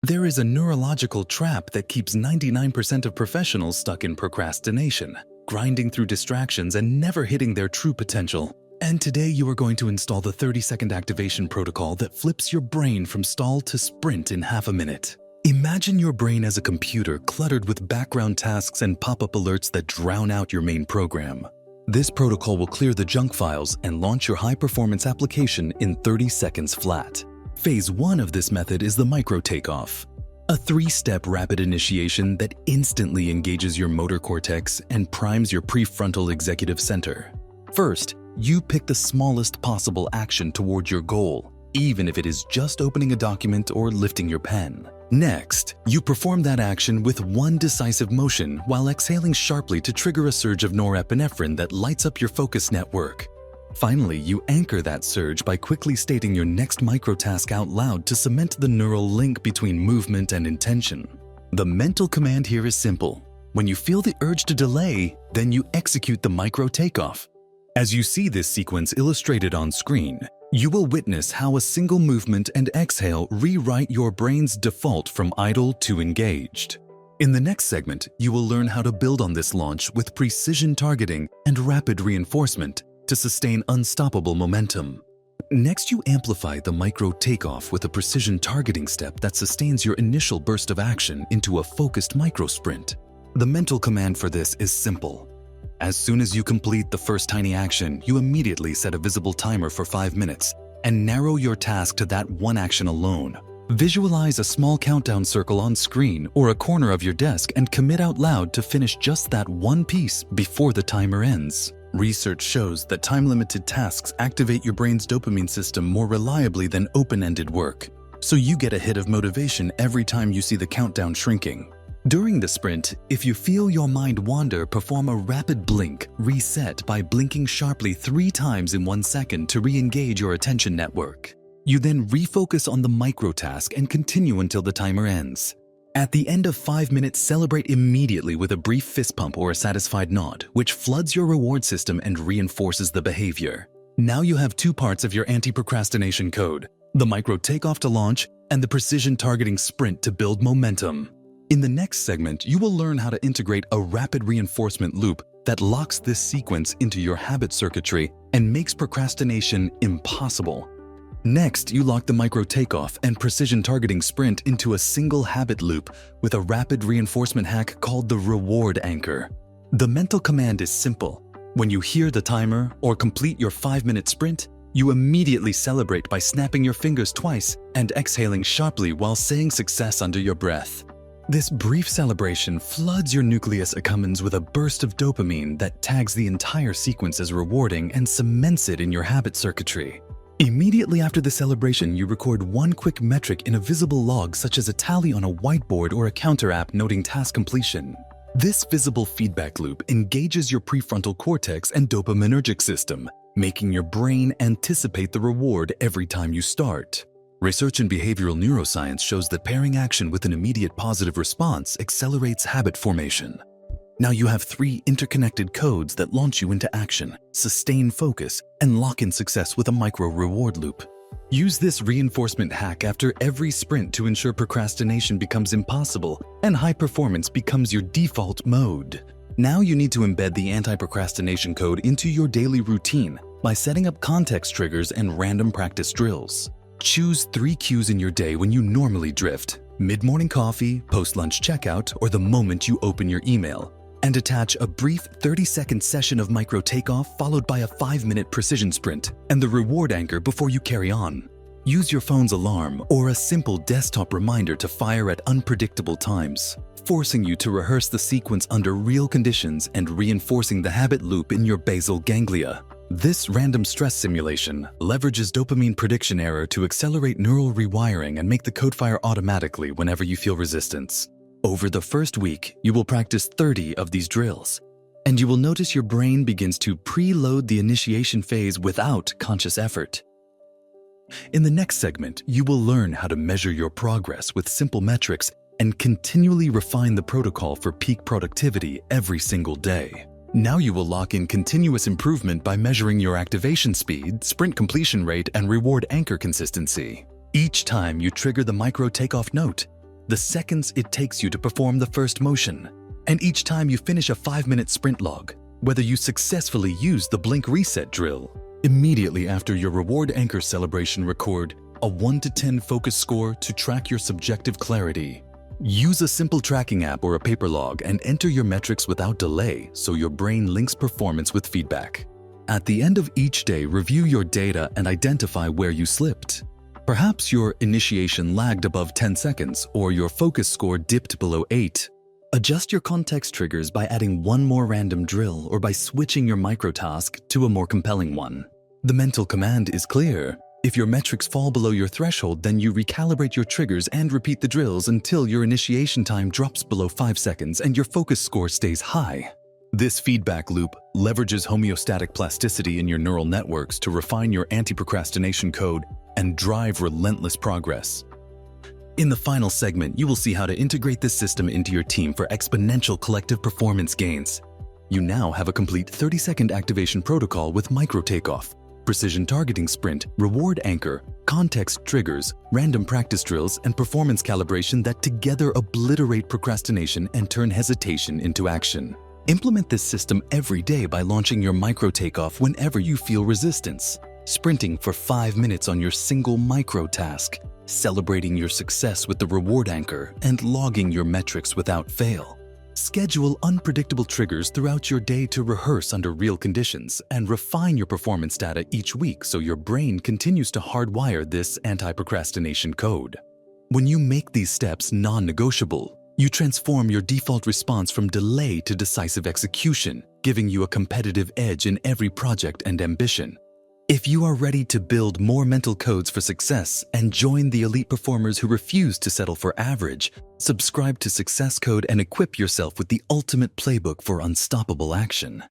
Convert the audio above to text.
There is a neurological trap that keeps 99% of professionals stuck in procrastination, grinding through distractions and never hitting their true potential. And today you are going to install the 30-second activation protocol that flips your brain from stall to sprint in half a minute. Imagine your brain as a computer cluttered with background tasks and pop-up alerts that drown out your main program. This protocol will clear the junk files and launch your high-performance application in 30 seconds flat. Phase 1 of this method is the Micro Takeoff, a 3-step rapid initiation that instantly engages your motor cortex and primes your prefrontal executive center. First, you pick the smallest possible action toward your goal, even if it is just opening a document or lifting your pen. Next, you perform that action with one decisive motion while exhaling sharply to trigger a surge of norepinephrine that lights up your focus network. Finally, you anchor that surge by quickly stating your next microtask out loud to cement the neural link between movement and intention. The mental command here is simple. When you feel the urge to delay, then you execute the Micro Takeoff. As you see this sequence illustrated on screen, you will witness how a single movement and exhale rewrite your brain's default from idle to engaged. In the next segment, you will learn how to build on this launch with precision targeting and rapid reinforcement to sustain unstoppable momentum. Next, you amplify the Micro Takeoff with a precision targeting step that sustains your initial burst of action into a focused micro sprint. The mental command for this is simple. As soon as you complete the first tiny action, you immediately set a visible timer for 5 minutes and narrow your task to that one action alone. Visualize a small countdown circle on screen or a corner of your desk and commit out loud to finish just that one piece before the timer ends. Research shows that time-limited tasks activate your brain's dopamine system more reliably than open-ended work, so you get a hit of motivation every time you see the countdown shrinking. During the sprint, if you feel your mind wander, perform a rapid blink reset by blinking sharply 3 times in 1 second to re-engage your attention network. You then refocus on the micro task and continue until the timer ends. At the end of 5 minutes, celebrate immediately with a brief fist pump or a satisfied nod, which floods your reward system and reinforces the behavior. Now you have 2 parts of your anti-procrastination code, the Micro Takeoff to launch and the precision targeting sprint to build momentum. In the next segment, you will learn how to integrate a rapid reinforcement loop that locks this sequence into your habit circuitry and makes procrastination impossible. Next, you lock the Micro Takeoff and precision targeting sprint into a single habit loop with a rapid reinforcement hack called the reward anchor. The mental command is simple. When you hear the timer or complete your 5-minute sprint, you immediately celebrate by snapping your fingers twice and exhaling sharply while saying success under your breath. This brief celebration floods your nucleus accumbens with a burst of dopamine that tags the entire sequence as rewarding and cements it in your habit circuitry. Immediately after the celebration, you record one quick metric in a visible log such as a tally on a whiteboard or a counter app noting task completion. This visible feedback loop engages your prefrontal cortex and dopaminergic system, making your brain anticipate the reward every time you start. Research in behavioral neuroscience shows that pairing action with an immediate positive response accelerates habit formation. Now you have 3 interconnected codes that launch you into action, sustain focus, and lock in success with a micro reward loop. Use this reinforcement hack after every sprint to ensure procrastination becomes impossible and high performance becomes your default mode. Now you need to embed the anti-procrastination code into your daily routine by setting up context triggers and random practice drills. Choose 3 cues in your day when you normally drift: mid-morning coffee, post-lunch checkout, or the moment you open your email. And attach a brief 30-second session of Micro Takeoff followed by a 5-minute precision sprint and the reward anchor before you carry on. Use your phone's alarm or a simple desktop reminder to fire at unpredictable times, forcing you to rehearse the sequence under real conditions and reinforcing the habit loop in your basal ganglia. This random stress simulation leverages dopamine prediction error to accelerate neural rewiring and make the code fire automatically whenever you feel resistance. Over the first week, you will practice 30 of these drills, and you will notice your brain begins to preload the initiation phase without conscious effort. In the next segment, you will learn how to measure your progress with simple metrics and continually refine the protocol for peak productivity every single day. Now you will lock in continuous improvement by measuring your activation speed, sprint completion rate, and reward anchor consistency. Each time you trigger the Micro Takeoff note, the seconds it takes you to perform the first motion. And each time you finish a 5-minute sprint log, whether you successfully use the blink reset drill. Immediately after your reward anchor celebration, record a 1 to 10 focus score to track your subjective clarity. Use a simple tracking app or a paper log and enter your metrics without delay so your brain links performance with feedback. At the end of each day, review your data and identify where you slipped. Perhaps your initiation lagged above 10 seconds or your focus score dipped below 8. Adjust your context triggers by adding one more random drill or by switching your microtask to a more compelling one. The mental command is clear. If your metrics fall below your threshold, then you recalibrate your triggers and repeat the drills until your initiation time drops below 5 seconds and your focus score stays high. This feedback loop leverages homeostatic plasticity in your neural networks to refine your anti-procrastination code and drive relentless progress. In the final segment, you will see how to integrate this system into your team for exponential collective performance gains. You now have a complete 30-second activation protocol with Micro Takeoff, precision targeting sprint, reward anchor, context triggers, random practice drills, and performance calibration that together obliterate procrastination and turn hesitation into action. Implement this system every day by launching your Micro Takeoff whenever you feel resistance, sprinting for 5 minutes on your single micro task, celebrating your success with the reward anchor, and logging your metrics without fail. Schedule unpredictable triggers throughout your day to rehearse under real conditions and refine your performance data each week so your brain continues to hardwire this anti-procrastination code. When you make these steps non-negotiable, you transform your default response from delay to decisive execution, giving you a competitive edge in every project and ambition. If you are ready to build more mental codes for success and join the elite performers who refuse to settle for average, subscribe to Success Code and equip yourself with the ultimate playbook for unstoppable action.